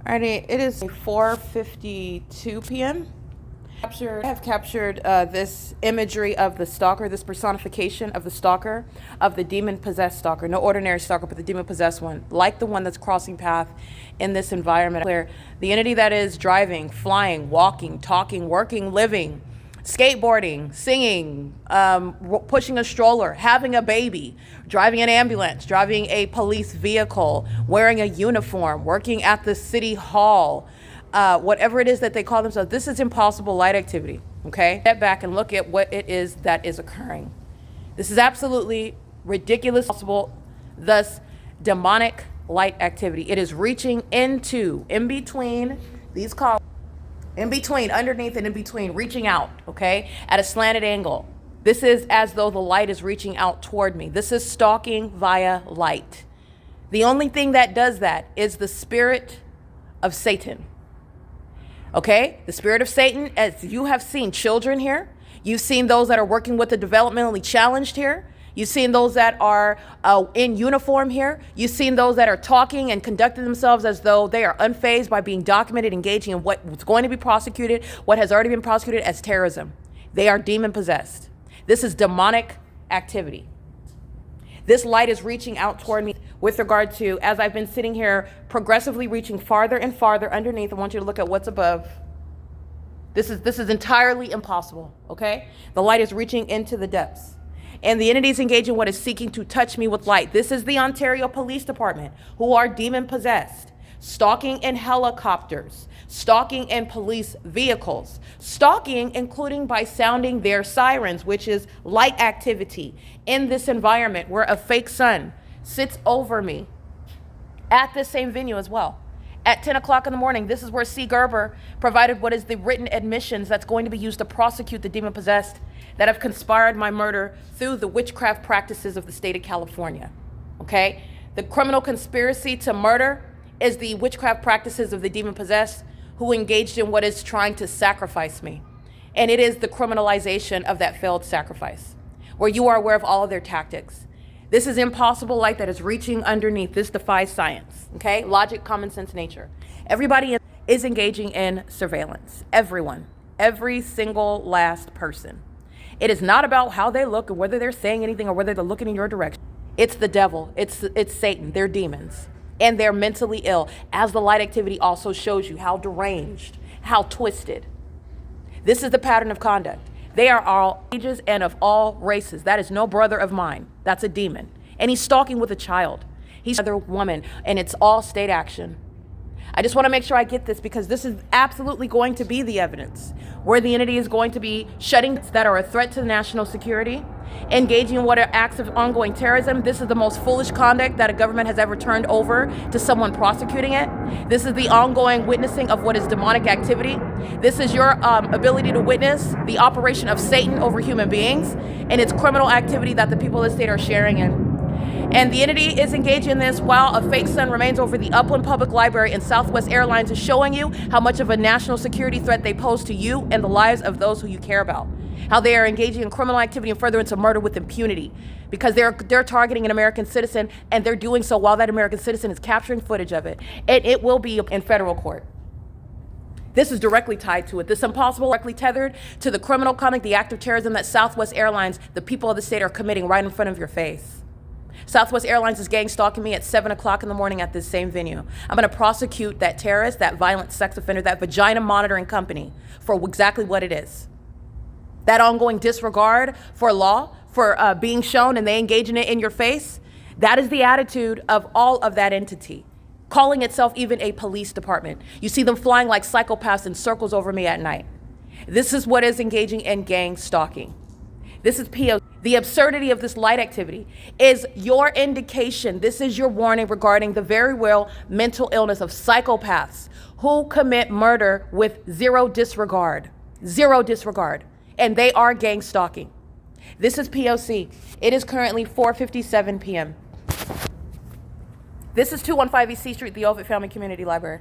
Alrighty, it is 4:52 p.m. I have captured this imagery of the stalker, this personification of the stalker, of the demon-possessed stalker. No ordinary stalker, but the demon-possessed one, like the one that's crossing path in this environment, where the entity that is driving, flying, walking, talking, working, living, skateboarding, singing, pushing a stroller, having a baby, driving an ambulance, driving a police vehicle, wearing a uniform, working at the city hall, whatever it is that they call themselves. This is impossible light activity, okay? Step back and look at what it is that is occurring. This is absolutely ridiculous, thus demonic light activity. It is reaching into, in between these columns, in between, underneath and in between, reaching out, okay, at a slanted angle. This is as though the light is reaching out toward me. This is stalking via light. The only thing that does that is the spirit of Satan, okay? The spirit of Satan, as you have seen children here, you've seen those that are working with the developmentally challenged here, you've seen those that are in uniform here. You've seen those that are talking and conducting themselves as though they are unfazed by being documented, engaging in what's going to be prosecuted, what has already been prosecuted as terrorism. They are demon possessed. This is demonic activity. This light is reaching out toward me with regard to, as I've been sitting here, progressively reaching farther and farther underneath. I want you to look at what's above. This is entirely impossible, okay? The light is reaching into the depths. And the entities engaging what is seeking to touch me with light. This is the Ontario Police Department, who are demon-possessed, stalking in helicopters, stalking in police vehicles, stalking including by sounding their sirens, which is light activity in this environment where a fake sun sits over me at this same venue as well. At 10 o'clock in the morning, this is where C. Gerber provided what is the written admissions that's going to be used to prosecute the demon-possessed that have conspired my murder through the witchcraft practices of the state of California, okay? The criminal conspiracy to murder is the witchcraft practices of the demon-possessed who engaged in what is trying to sacrifice me. And it is the criminalization of that failed sacrifice, where you are aware of all of their tactics. This is impossible light that is reaching underneath. This defies science, okay? Logic, common sense, nature. Everybody is engaging in surveillance. Everyone, every single last person. It is not about how they look or whether they're saying anything or whether they're looking in your direction. It's the devil, it's Satan, they're demons, and they're mentally ill, as the light activity also shows you how deranged, how twisted. This is the pattern of conduct. They are all ages and of all races. That is no brother of mine. That's a demon. And he's stalking with a child. He's another woman, and it's all state action. I just want to make sure I get this, because this is absolutely going to be the evidence where the entity is going to be shutting that are a threat to national security, engaging in what are acts of ongoing terrorism. This is the most foolish conduct that a government has ever turned over to someone prosecuting it. This is the ongoing witnessing of what is demonic activity. This is your ability to witness the operation of Satan over human beings and its criminal activity that the people of the state are sharing in. And the entity is engaged in this while a fake sun remains over the Upland Public Library, and Southwest Airlines is showing you how much of a national security threat they pose to you and the lives of those who you care about. How they are engaging in criminal activity and furtherance of murder with impunity, because they're targeting an American citizen, and they're doing so while that American citizen is capturing footage of it. And it will be in federal court. This is directly tied to it. This impossible directly tethered to the criminal conduct, the act of terrorism that Southwest Airlines, the people of the state, are committing right in front of your face. Southwest Airlines is gang stalking me at 7 o'clock in the morning at this same venue. I'm going to prosecute that terrorist, that violent sex offender, that vagina monitoring company for exactly what it is. That ongoing disregard for law, for being shown, and they engage in it in your face. That is the attitude of all of that entity, calling itself even a police department. You see them flying like psychopaths in circles over me at night. This is what is engaging in gang stalking. This is P.O.C. The absurdity of this light activity is your indication. This is your warning regarding the very real mental illness of psychopaths who commit murder with zero disregard. Zero disregard. And they are gang stalking. This is P.O.C. It is currently 4:57 p.m. This is 215 East C Street, the OVITT Family Community Library.